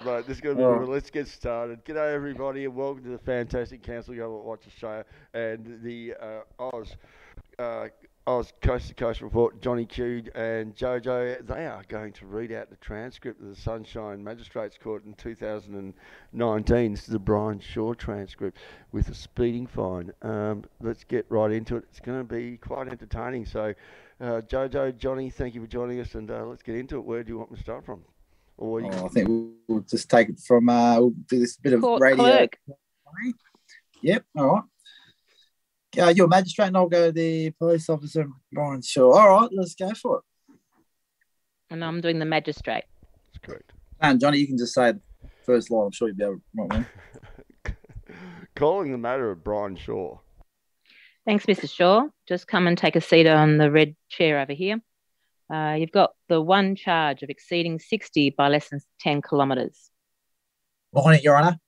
Mate, this is going to be Oh, good. Let's get started. G'day, everybody, and welcome to the fantastic Council Government Watch Australia and the uh, Oz Coast to Coast Report. Johnny Q and Jojo, they are going to read out the transcript of the Sunshine Magistrates Court in 2019. This is the Brian Shaw transcript with a speeding fine. Let's get right into it. It's going to be quite entertaining. So, Jojo, Johnny, thank you for joining us, and let's get into it. Where do you want me to start from? Or you I think we'll just take it from, we'll do this bit of Court radio. clerk. Yep, all right. You're a magistrate and I'll go the police officer, Brian Shaw. All right, let's go for it. And I'm doing the magistrate. That's correct. And Johnny, you can just say the first line. I'm sure you'll be able to write one. Calling the matter of Brian Shaw. Thanks, Mr. Shaw. Just come and take a seat on the red chair over here. You've got the one charge of exceeding 60 by less than 10 kilometres. Morning, Your Honour.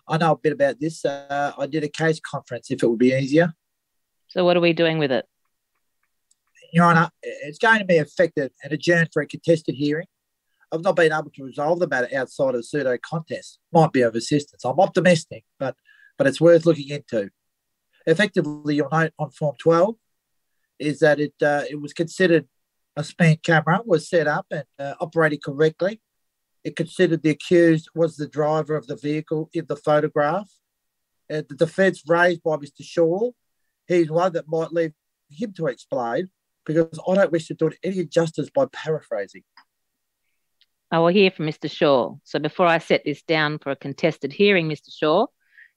I know a bit about this. I did a case conference if it would be easier. So what are we doing with it? Your Honour, it's going to be affected and adjourned for a contested hearing. I've not been able to resolve the matter outside of pseudo contest. Might be of assistance. I'm optimistic, but it's worth looking into. Effectively, you'll note on Form 12 is that it was considered a speed camera was set up and operated correctly. It considered the accused was the driver of the vehicle in the photograph. The defence raised by Mr. Shaw, he's one that might leave him to explain because I don't wish to do it any justice by paraphrasing. I will hear from Mr. Shaw. So before I set this down for a contested hearing, Mr. Shaw,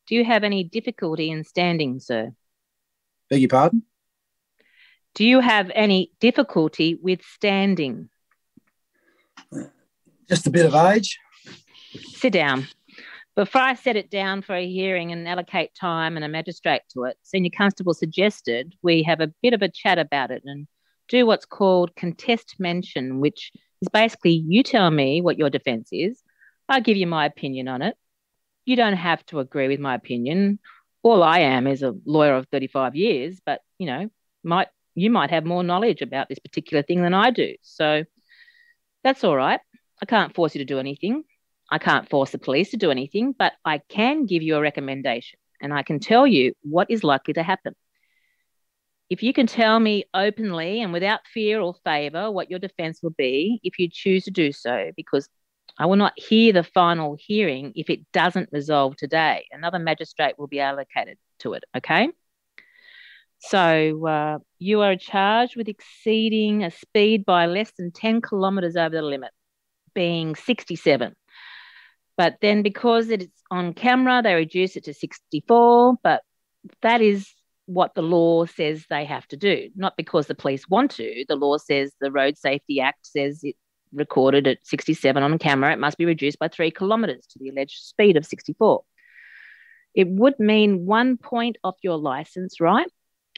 do you have any difficulty in standing, sir? Beg your pardon? Do you have any difficulty with standing? Just a bit of age. Sit down. Before I set it down for a hearing and allocate time and a magistrate to it, Senior Constable suggested we have a bit of a chat about it and do what's called contest mention, which is basically you tell me what your defence is. I'll give you my opinion on it. You don't have to agree with my opinion. All I am is a lawyer of 35 years, but, you might have more knowledge about this particular thing than I do. So that's all right. I can't force you to do anything. I can't force the police to do anything, but I can give you a recommendation and I can tell you what is likely to happen. If you can tell me openly and without fear or favour what your defence will be if you choose to do so, because I will not hear the final hearing if it doesn't resolve today. Another magistrate will be allocated to it, okay? So you are charged with exceeding a speed by less than 10 kilometres over the limit, being 67. But then because it's on camera, they reduce it to 64, but that is what the law says they have to do, not because the police want to. The law says the Road Safety Act says it recorded at 67 on camera, it must be reduced by 3 kilometres to the alleged speed of 64. It would mean 1 point off your licence, right?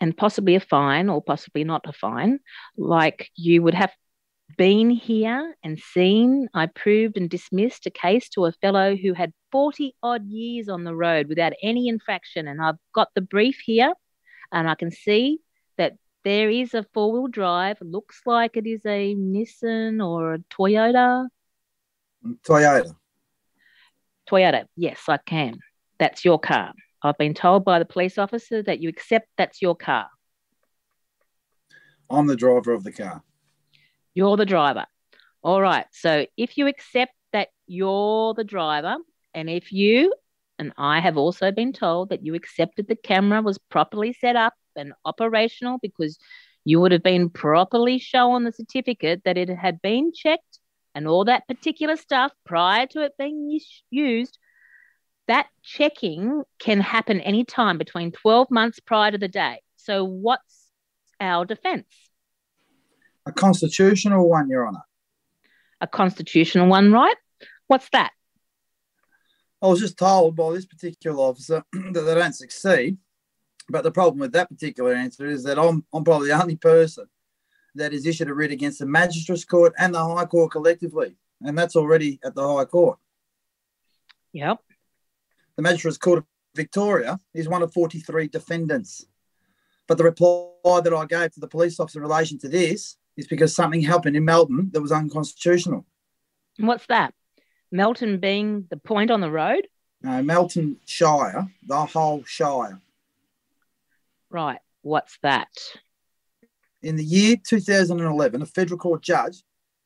And possibly a fine or possibly not a fine. Like you would have been here and seen, I proved and dismissed a case to a fellow who had 40 odd years on the road without any infraction. And I've got the brief here and I can see that there is a four-wheel drive. Looks like it is a Nissan or a Toyota. Toyota, yes, I can. That's your car. I've been told by the police officer that you accept that's your car. I'm the driver of the car. You're the driver. All right. So if you accept that you're the driver, and if you, and I have also been told that you accepted the camera was properly set up and operational because you would have been properly shown the certificate that it had been checked and all that particular stuff prior to it being used, that checking can happen anytime between 12 months prior to the day. So what's our defence? A constitutional one, Your Honour. A constitutional one, right? What's that? I was just told by this particular officer that they don't succeed. But the problem with that particular answer is that I'm probably the only person that has issued a writ against the Magistrates Court and the High Court collectively. And that's already at the High Court. Yep. The Magistrates Court of Victoria is one of 43 defendants. But the reply that I gave to the police officer in relation to this is because something happened in Melbourne that was unconstitutional. What's that? Melton being the point on the road? No, Melton Shire, the whole Shire. Right. What's that? In the year 2011, a federal court judge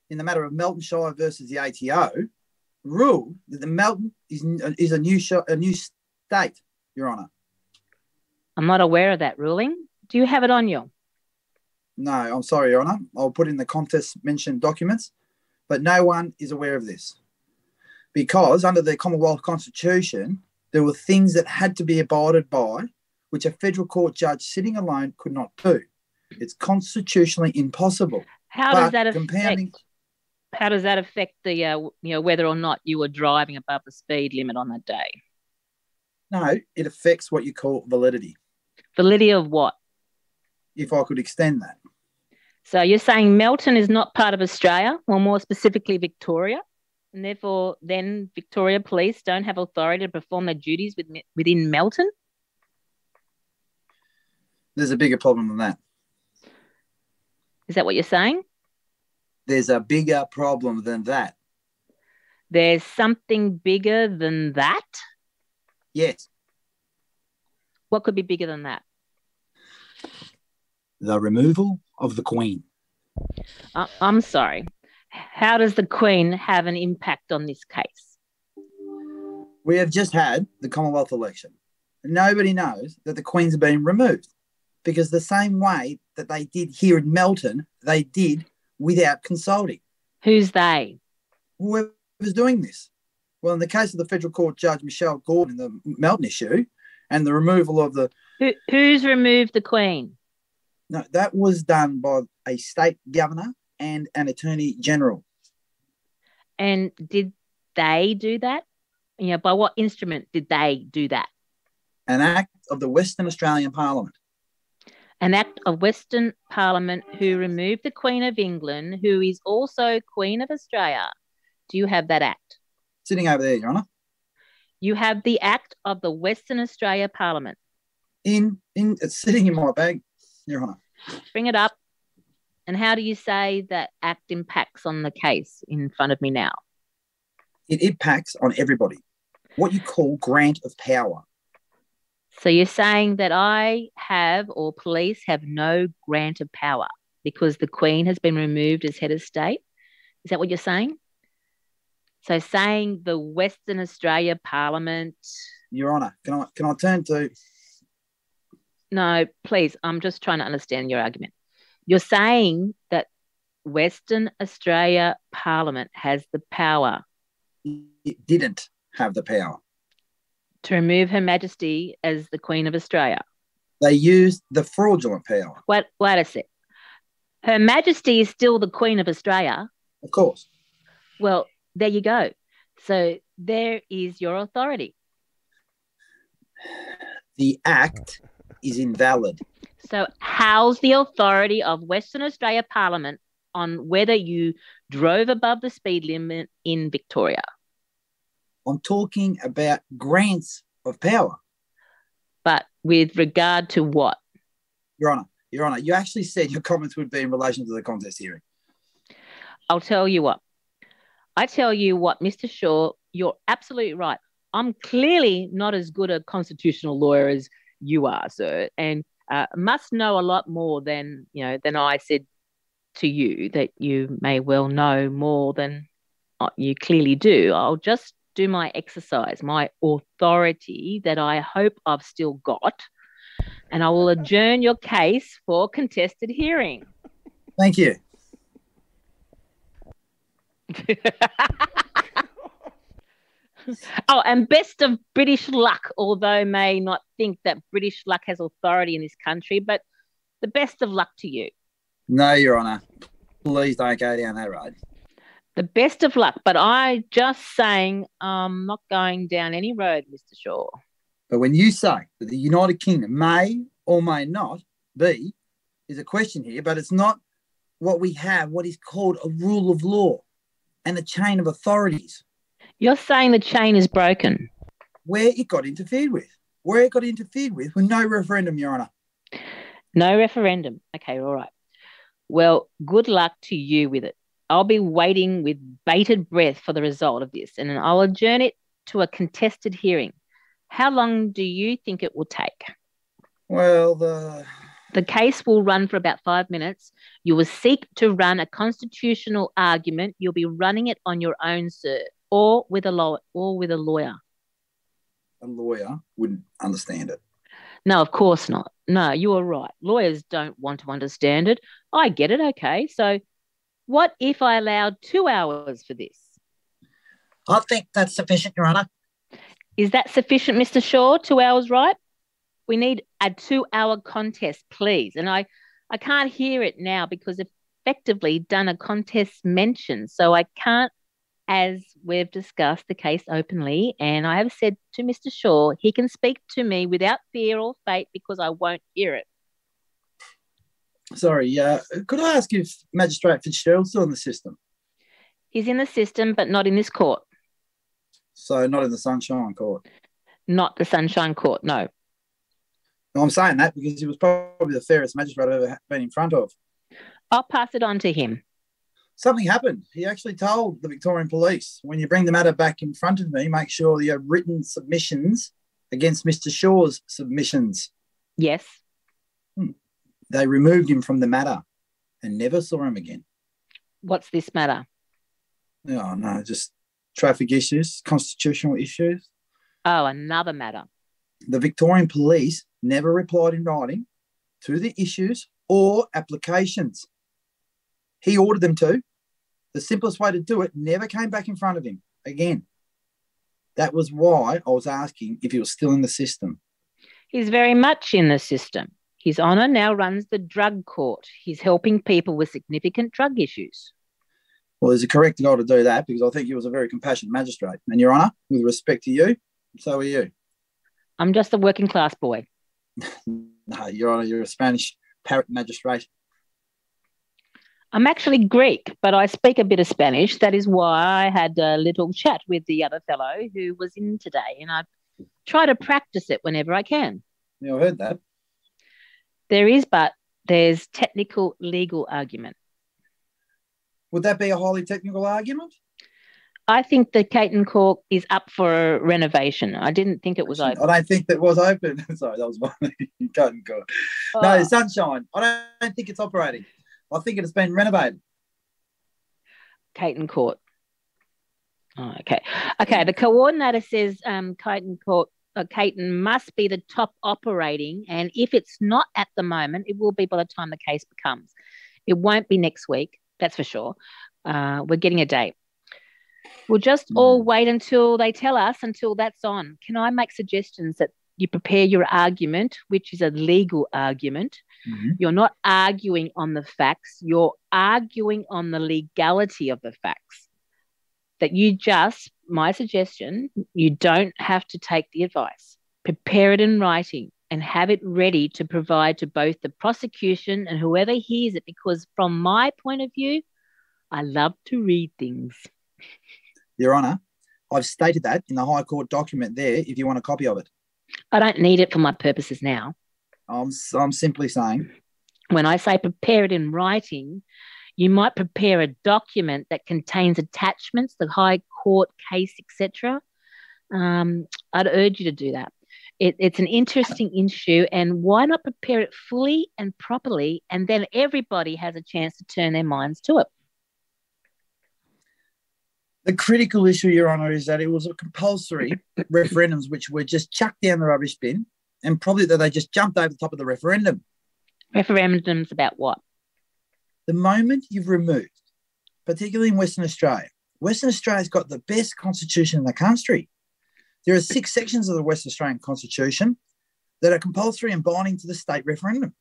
in the matter of Melton Shire versus the ATO ruled that the Melton is a new state, Your Honour. I'm not aware of that ruling. Do you have it on you? No, I'm sorry, Your Honour. I'll put in the contest mentioned documents, but no one is aware of this. Because under the Commonwealth Constitution, there were things that had to be abided by, which a federal court judge sitting alone could not do. It's constitutionally impossible. How does that affect the whether or not you were driving above the speed limit on that day? No, it affects what you call validity. Validity of what? If I could extend that. So you're saying Melton is not part of Australia, or more specifically Victoria, and therefore then Victoria Police don't have authority to perform their duties within Melton? There's a bigger problem than that. Is that what you're saying? There's a bigger problem than that. There's something bigger than that? Yes. What could be bigger than that? The removal of the Queen. I'm sorry. How does the Queen have an impact on this case? We have just had the Commonwealth election. Nobody knows that the Queen's been removed because the same way that they did here in Melton, they did without consulting. Who's they? Whoever's doing this. Well, in the case of the Federal Court Judge Michelle Gordon, the Melton issue, and the removal of the... Who's removed the Queen? No, that was done by a state governor and an attorney general. And did they do that? By what instrument did they do that? An act of the Western Australian Parliament. An act of Western Parliament who removed the Queen of England, who is also Queen of Australia. Do you have that act? Sitting over there, Your Honour. You have the act of the Western Australia Parliament. It's sitting in my bag, Your Honour. Bring it up. And how do you say that act impacts on the case in front of me now? It impacts on everybody. What you call grant of power. So you're saying that I have, or police have, no grant of power because the Queen has been removed as head of state? Is that what you're saying? So saying the Western Australia Parliament... Your Honour, can I turn to... No, please, I'm just trying to understand your argument. You're saying that Western Australia Parliament has the power... It didn't have the power. To remove Her Majesty as the Queen of Australia. They used the fraudulent power. Wait a sec. Her Majesty is still the Queen of Australia. Of course. Well, there you go. So there is your authority. The act is invalid. So how's the authority of Western Australia Parliament on whether you drove above the speed limit in Victoria? I'm talking about grants of power. But with regard to what? Your Honour, you actually said your comments would be in relation to the contest hearing. I'll tell you what. Mr. Shaw, you're absolutely right. I'm clearly not as good a constitutional lawyer as you are, sir, and must know a lot more than I said to you, that you may well know more than you clearly do. I'll just do my exercise, my authority that I hope I've still got, and I will adjourn your case for contested hearing. Thank you. Oh, and best of British luck, although may not think that British luck has authority in this country, but the best of luck to you. No, Your Honour. Please don't go down that road. The best of luck, but I just saying I'm not going down any road, Mr. Shaw. But when you say that the United Kingdom may or may not be, is a question here, but it's not what we have, what is called a rule of law and a chain of authorities. You're saying the chain is broken? Where it got interfered with. With no referendum, Your Honour. No referendum. Okay, all right. Well, good luck to you with it. I'll be waiting with bated breath for the result of this, and then I'll adjourn it to a contested hearing. How long do you think it will take? Well, The case will run for about 5 minutes. You will seek to run a constitutional argument. You'll be running it on your own, sir, or with a lawyer. A lawyer wouldn't understand it. No, of course not. No, you are right. Lawyers don't want to understand it. I get it. Okay. So what if I allowed 2 hours for this? I think that's sufficient, Your Honour. Is that sufficient, Mr. Shaw? 2 hours, right? We need a 2-hour contest, please. And I can't hear it now because effectively done a contest mention. So I can't, as we've discussed the case openly, and I have said to Mr. Shaw, he can speak to me without fear or fate because I won't hear it. Sorry, could I ask if Magistrate Fitzgerald's still in the system? He's in the system, but not in this court. So not in the Sunshine Court? Not the Sunshine Court, no. No, I'm saying that because he was probably the fairest magistrate I've ever been in front of. I'll pass it on to him. Something happened. He actually told the Victorian Police, when you bring the matter back in front of me, make sure you have written submissions against Mr. Shaw's submissions. Yes. They removed him from the matter and never saw him again. What's this matter? Oh, no, just traffic issues, constitutional issues. Oh, another matter. The Victorian Police never replied in writing to the issues or applications. He ordered them to. The simplest way to do it never came back in front of him again. That was why I was asking if he was still in the system. He's very much in the system. His Honour now runs the drug court. He's helping people with significant drug issues. Well, there's a correct guy to do that because I think he was a very compassionate magistrate. And, Your Honour, with respect to you, so are you. I'm just a working class boy. No, Your Honour, you're a Spanish parrot magistrate. I'm actually Greek, but I speak a bit of Spanish. That is why I had a little chat with the other fellow who was in today, and I try to practice it whenever I can. Yeah, I heard that. There's technical legal argument. Would that be a highly technical argument? I think the Caton Court is up for renovation. I didn't think it was open. I don't think that was open. Sorry, that was funny. Caton Court. No, Sunshine. I don't think it's operating. I think it has been renovated. Caton Court. Oh, okay. Okay, the coordinator says Caton Court, Caton must be the top operating, and if it's not at the moment, it will be by the time the case becomes. It won't be next week, that's for sure. We're getting a date. We'll just all wait until they tell us, until that's on. Can I make suggestions that you prepare your argument, which is a legal argument? Mm-hmm. You're not arguing on the facts. You're arguing on the legality of the facts. That my suggestion, you don't have to take the advice. Prepare it in writing and have it ready to provide to both the prosecution and whoever hears it, because from my point of view, I love to read things. Your Honour, I've stated that in the High Court document there if you want a copy of it. I don't need it for my purposes now. I'm simply saying. When I say prepare it in writing, you might prepare a document that contains attachments, the High Court case, etc. I'd urge you to do that. It's an interesting issue, and why not prepare it fully and properly, and then everybody has a chance to turn their minds to it. The critical issue, Your Honour, is that it was a compulsory referendums which were just chucked down the rubbish bin, and probably that they just jumped over the top of the referendum. Referendums about what? The moment you've removed, particularly in Western Australia's got the best constitution in the country. There are 6 sections of the West Australian Constitution that are compulsory and binding to the state referendum.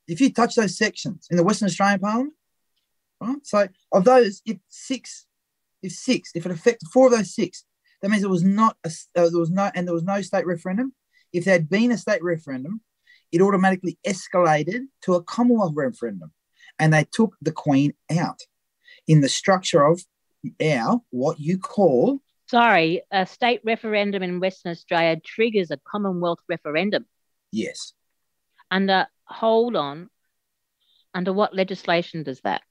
If you touch those sections in the Western Australian Parliament, right? So of those, if it affected 4 of those 6, that means there was no state referendum. If there had been a state referendum, it automatically escalated to a Commonwealth referendum, and they took the Queen out in the structure of what you call. Sorry, a state referendum in Western Australia triggers a Commonwealth referendum. Yes. Under what legislation does that?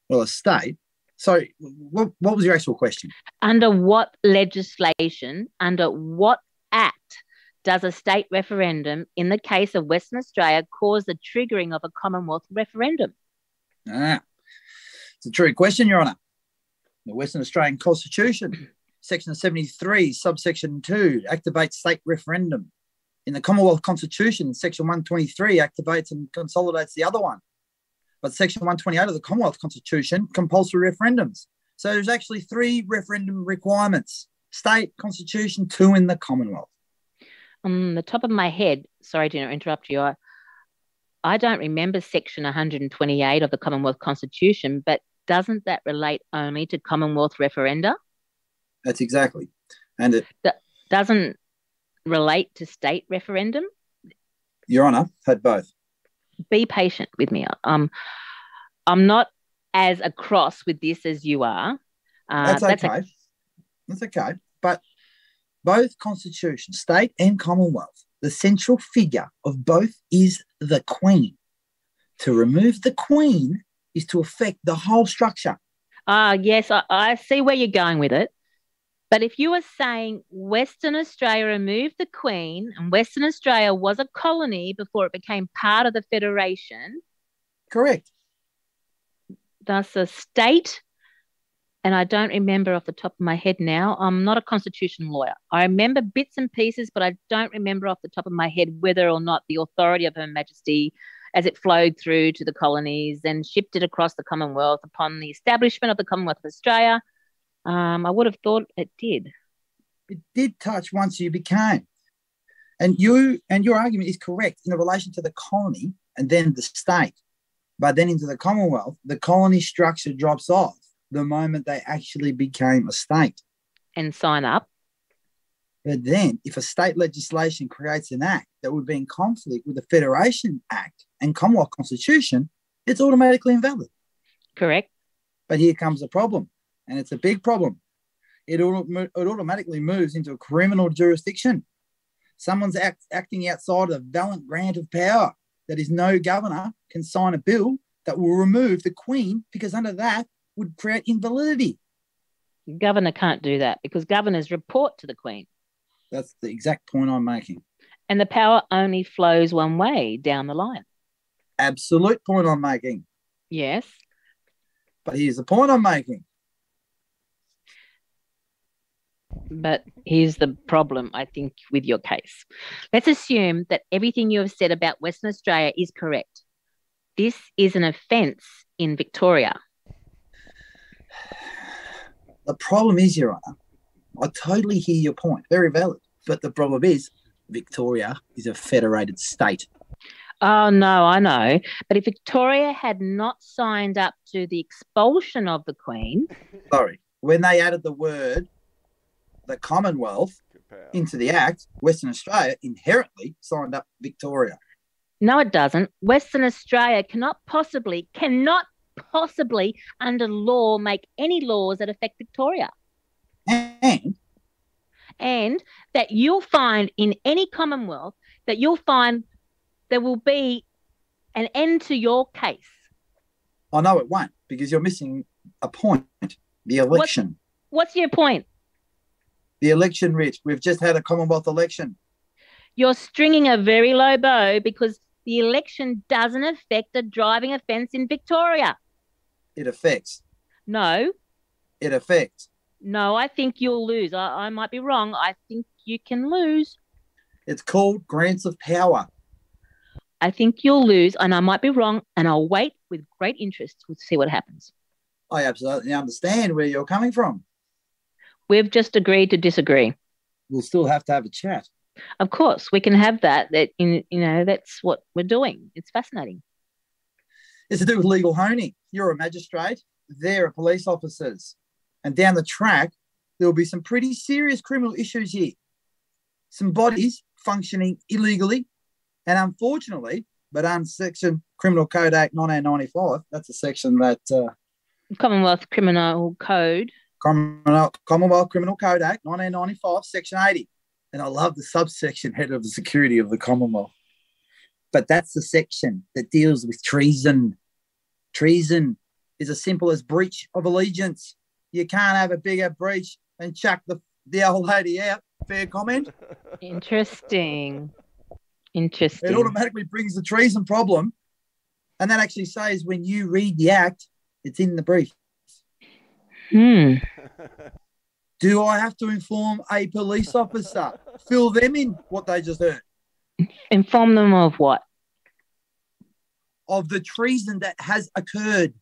Well, a state Sorry, what was your actual question? Under what legislation, under what act does a state referendum, in the case of Western Australia, cause the triggering of a Commonwealth referendum? It's a true question, Your Honour. The Western Australian Constitution, Section 73, subsection 2, activates state referendum. In the Commonwealth Constitution, Section 123 activates and consolidates the other one. But Section 128 of the Commonwealth Constitution, compulsory referendums. So there's actually 3 referendum requirements: state, constitution, 2 in the Commonwealth. On the top of my head, sorry to interrupt you, I don't remember Section 128 of the Commonwealth Constitution, but doesn't that relate only to Commonwealth referenda? That's exactly. And it doesn't relate to state referendum? Your Honour, had both. Be patient with me. I'm not as across with this as you are. That's okay. That's okay. But both constitutions, state and Commonwealth, the central figure of both is the Queen. To remove the Queen is to affect the whole structure. Yes, I see where you're going with it. But if you were saying Western Australia removed the Queen and Western Australia was a colony before it became part of the Federation. Correct. Thus a state, and I don't remember off the top of my head now. I'm not a constitution lawyer. I remember bits and pieces, but I don't remember off the top of my head whether or not the authority of Her Majesty, as it flowed through to the colonies and shifted across the Commonwealth upon the establishment of the Commonwealth of Australia. I would have thought it did. It did touch once you became. And your argument is correct in relation to the colony and then the state. But then into the Commonwealth, the colony structure drops off the moment they actually became a state. And sign up. But then if a state legislation creates an act that would be in conflict with the Federation Act and Commonwealth Constitution, it's automatically invalid. Correct. But here comes the problem. And it's a big problem. It automatically moves into a criminal jurisdiction. Someone's acting outside of a valid grant of power. That is, no governor can sign a bill that will remove the Queen, because under that would create invalidity. Governor can't do that because governors report to the Queen. That's the exact point I'm making. And the power only flows one way down the line. Absolute point I'm making. Yes. But here's the point I'm making. But here's the problem, I think, with your case. Let's assume that everything you have said about Western Australia is correct. This is an offence in Victoria. The problem is, Your Honour, I totally hear your point. Very valid. But the problem is Victoria is a federated state. Oh, no, I know. But if Victoria had not signed up to the expulsion of the Queen... Sorry. When they added the word the Commonwealth into the Act, Western Australia inherently signed up Victoria. No, it doesn't. Western Australia cannot possibly, under law, make any laws that affect Victoria. And that you'll find in any Commonwealth, that you'll find there will be an end to your case. I know it won't, because you're missing a point. The election. What's your point? The election, Rich. We've just had a Commonwealth election. You're stringing a very low bow because the election doesn't affect a driving offence in Victoria. It affects. No. It affects. No, I think you'll lose. I might be wrong. I think you can lose. It's called grants of power. I think you'll lose, and I might be wrong, and I'll wait with great interest to see what happens. I absolutely understand where you're coming from. We've just agreed to disagree. We'll still have to have a chat. Of course, we can have that. That's what we're doing. It's fascinating. It's to do with legal honing. You're a magistrate. They're police officers. And down the track, there will be some pretty serious criminal issues here. Some bodies functioning illegally. And unfortunately, but under Section Criminal Code Act 1995, that's a section that... Commonwealth Criminal Code. Commonwealth Criminal Code Act 1995, Section 80. And I love the subsection head of the security of the Commonwealth. But that's the section that deals with treason. Treason. is as simple as breach of allegiance. You can't have a bigger breach and chuck the old lady out. Fair comment? Interesting. It automatically brings the treason problem. And that actually says when you read the act, it's in the brief. Do I have to inform a police officer? Fill them in what they just heard. Inform them of what? Of the treason that has occurred.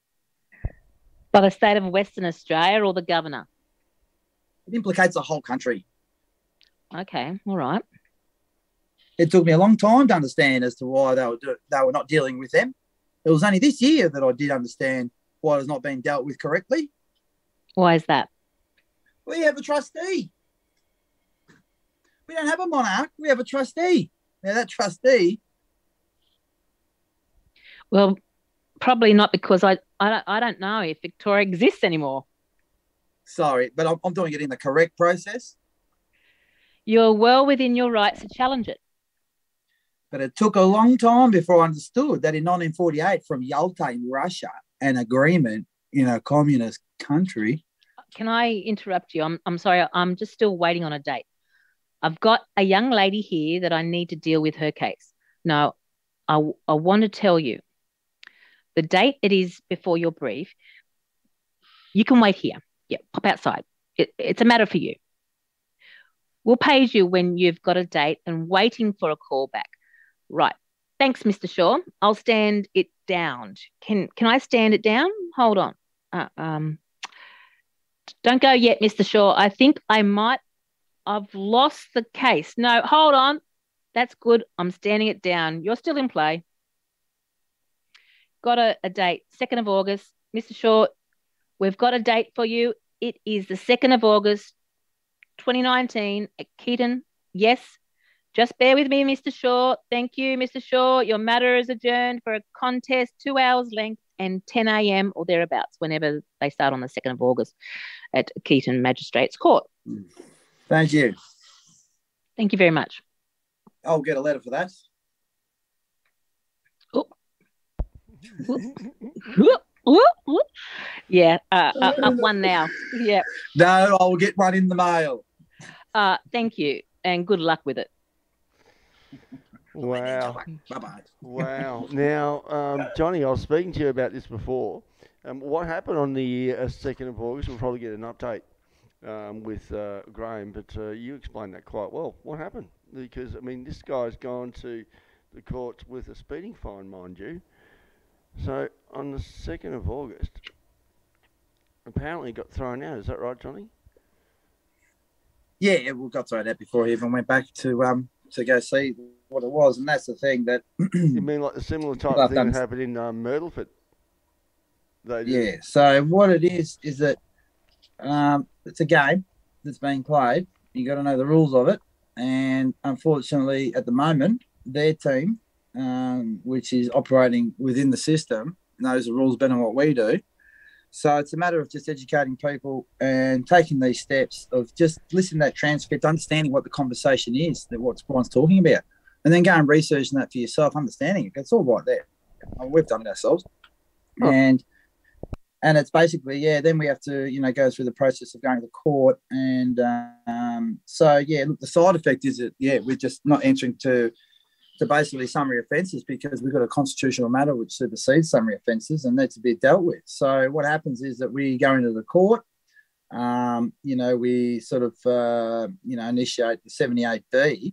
By the state of Western Australia or the governor? It implicates the whole country. Okay, all right. It took me a long time to understand as to why they were not dealing with them. It was only this year that I did understand why it was not being dealt with correctly. Why is that? We have a trustee. We don't have a monarch. We have a trustee. Now, that trustee... Well, probably not, because I don't know if Victoria exists anymore. Sorry, but I'm doing it in the correct process. You're well within your rights to challenge it. But it took a long time before I understood that in 1948, from Yalta in Russia, an agreement in a communist country... Can I interrupt you? I'm sorry. I'm just still waiting on a date. I've got a young lady here that I need to deal with her case. Now, I want to tell you the date it is before your brief. You can wait here. Yeah, pop outside. It's a matter for you. We'll page you when you've got a date and waiting for a call back. Right. Thanks, Mr. Shaw. I'll stand it down. Can I stand it down? Hold on. Don't go yet, Mr. Shaw. I think I've lost the case. No, hold on. That's good. I'm standing it down. You're still in play. Got a date, 2nd of August. Mr. Shaw, we've got a date for you. It is the 2nd of August, 2019 at Keaton. Yes. Just bear with me, Mr. Shaw. Thank you, Mr. Shaw. Your matter is adjourned for a contest 2 hours length and 10 a.m. or thereabouts, whenever they start on the 2nd of August at Keaton Magistrates Court. Thank you. Thank you very much. I'll get a letter for that. Oh. Yeah, up one now. Yeah. No, I'll get one in the mail. Thank you, and good luck with it. Wow. Bye-bye. Wow. Now, Johnny, I was speaking to you about this before. What happened on the 2nd of August? We'll probably get an update with Graham, but you explained that quite well. What happened? Because, I mean, this guy's gone to the courts with a speeding fine, mind you. So, on the 2nd of August, apparently got thrown out. Is that right, Johnny? Yeah, we got thrown out before he even went back to go see what it was. And that's the thing that... You mean like the similar type of thing that happened in Myrtleford? Yeah, so what it is that it's a game that's being played. You got to know the rules of it. And unfortunately, at the moment, their team, which is operating within the system, knows the rules better than what we do. So it's a matter of just educating people and taking these steps of just listening to that transcript, understanding what the conversation is, that what Brian's talking about, and then go and researching that for yourself, understanding it. It's all right there. We've done it ourselves. Oh. And it's basically, then we have to, go through the process of going to court. And look, the side effect is that, we're just not answering to basically summary offences because we've got a constitutional matter which supersedes summary offences and needs to be dealt with. So what happens is that we go into the court, we sort of, initiate the 78B.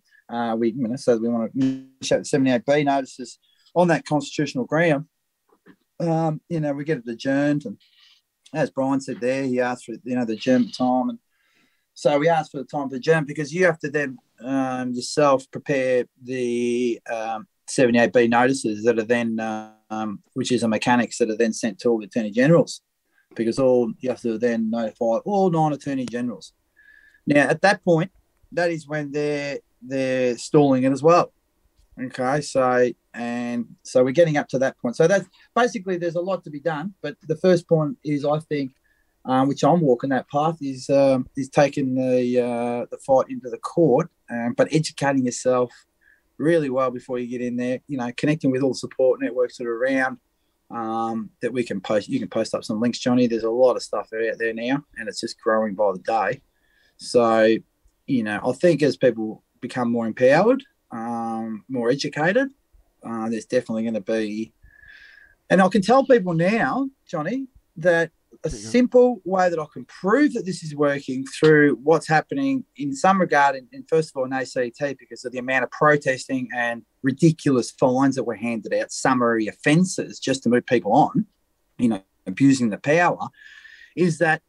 So we want to initiate the 78B notices on that constitutional ground. We get it adjourned, and as Brian said there, he asked for the adjournment time, and so we asked for the time to adjourn because you have to then yourself prepare the 78B notices that are then, which is a mechanics that are then sent to all the attorney generals, because you have to then notify all 9 attorney generals. Now at that point, that is when they're stalling it as well. Okay, so we're getting up to that point. So that's basically, there's a lot to be done. But the first point is, I think, which I'm walking that path, is taking the fight into the court, but educating yourself really well before you get in there. Connecting with all the support networks that are around, that we can post. You can post up some links, Johnny. There's a lot of stuff out there now, and it's just growing by the day. So, you know, I think as people become more empowered, more educated, there's definitely going to be, and I can tell people now, Johnny, that a simple way that I can prove that this is working through what's happening in some regard, in first of all, in ACT, because of the amount of protesting and ridiculous fines that were handed out, summary offences just to move people on, you know, abusing the power, is that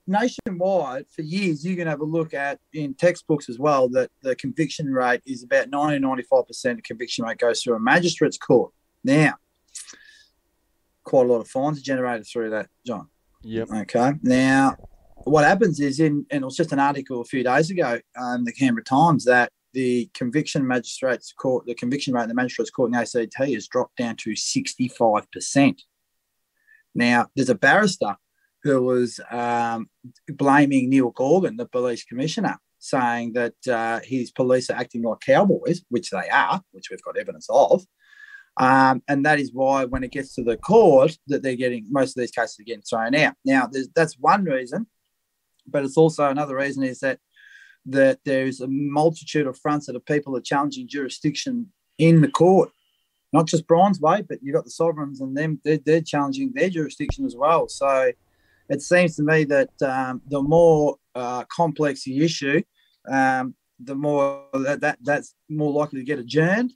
nationwide for years you can have a look at in textbooks as well that the conviction rate is about 90-95% of conviction rate goes through a magistrate's court. Now, quite a lot of fines are generated through that, John. Yep. Okay. Now, what happens is and it was just an article a few days ago in the Canberra Times that the conviction magistrates court, the conviction rate in the magistrates court in ACT has dropped down to 65%. Now, there's a barrister who was blaming Neil Gorgon, the police commissioner, saying that his police are acting like cowboys, which they are, which we've got evidence of. And that is why when it gets to the court that they're getting, most of these cases are getting thrown out. Now, that's one reason, but it's also another reason is that there's a multitude of fronts that of people are challenging jurisdiction in the court, not just Brian's Way, but you've got the sovereigns and them, they're challenging their jurisdiction as well. So it seems to me that the more complex the issue, the more that's more likely to get adjourned.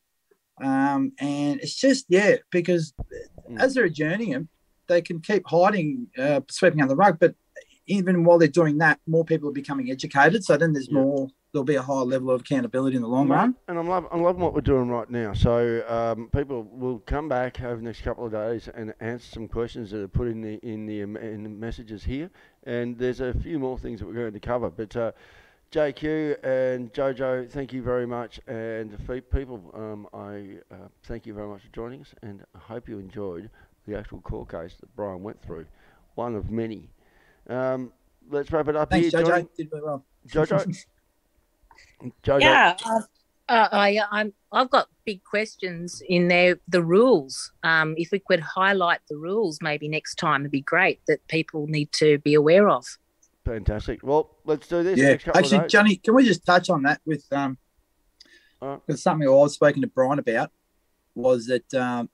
And it's just, because as they're adjourning them, they can keep hiding, sweeping under the rug. But even while they're doing that, more people are becoming educated. So then there'll be a higher level of accountability in the long run. And I'm loving what we're doing right now. So people will come back over the next couple of days and answer some questions that are put in the messages here. And there's a few more things that we're going to cover. But JQ and Jojo, thank you very much. And people, I thank you very much for joining us. And I hope you enjoyed the actual court case that Brian went through. One of many. Let's wrap it up. Thanks, here, Jojo. Johnny. Did very well. Jojo. Jojo. Yeah, I've got big questions in there. The rules. If we could highlight the rules, maybe next time, it'd be great that people need to be aware of. Fantastic. Well, let's do this. Yeah, next couple actually, of days. Johnny, can we just touch on that with because something I was speaking to Brian about was that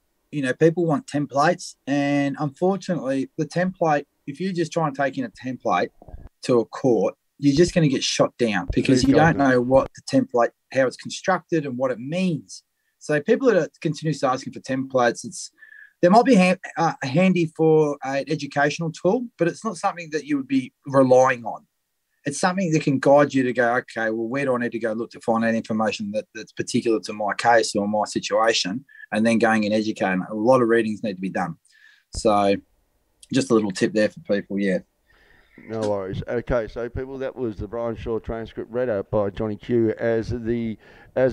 people want templates, and unfortunately, the template. If you just try and take in a template to a court, you're just going to get shot down because you don't know what the template, how it's constructed, and what it means. So people that are continuously asking for templates, they might be handy for an educational tool, but it's not something that you would be relying on. It's something that can guide you to go, okay, well, where do I need to go look to find out information that's particular to my case or my situation, and then going and educating. A lot of readings need to be done. So just a little tip there for people, yeah. No worries. Okay, so people, that was the Brian Shaw transcript read out by Johnny Q as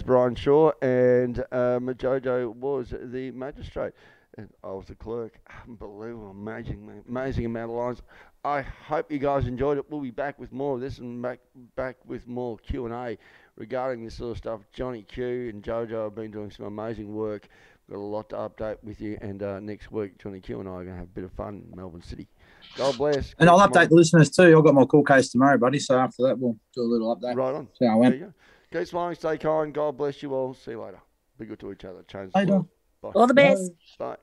Brian Shaw, and Jojo was the magistrate. And I was the clerk. Unbelievable, amazing amount of lines. I hope you guys enjoyed it. We'll be back with more of this and back with more Q&A regarding this sort of stuff. Johnny Q and Jojo have been doing some amazing work. We've got a lot to update with you. And next week, Johnny Q and I are going to have a bit of fun in Melbourne City. God bless. And I'll update the listeners too. I've got my court case tomorrow, buddy. So after that, we'll do a little update. Right on. See how I went. There you go. Keep smiling, stay kind. God bless you all. See you later. Be good to each other. Change the Later. world. Bye. All the best. Bye.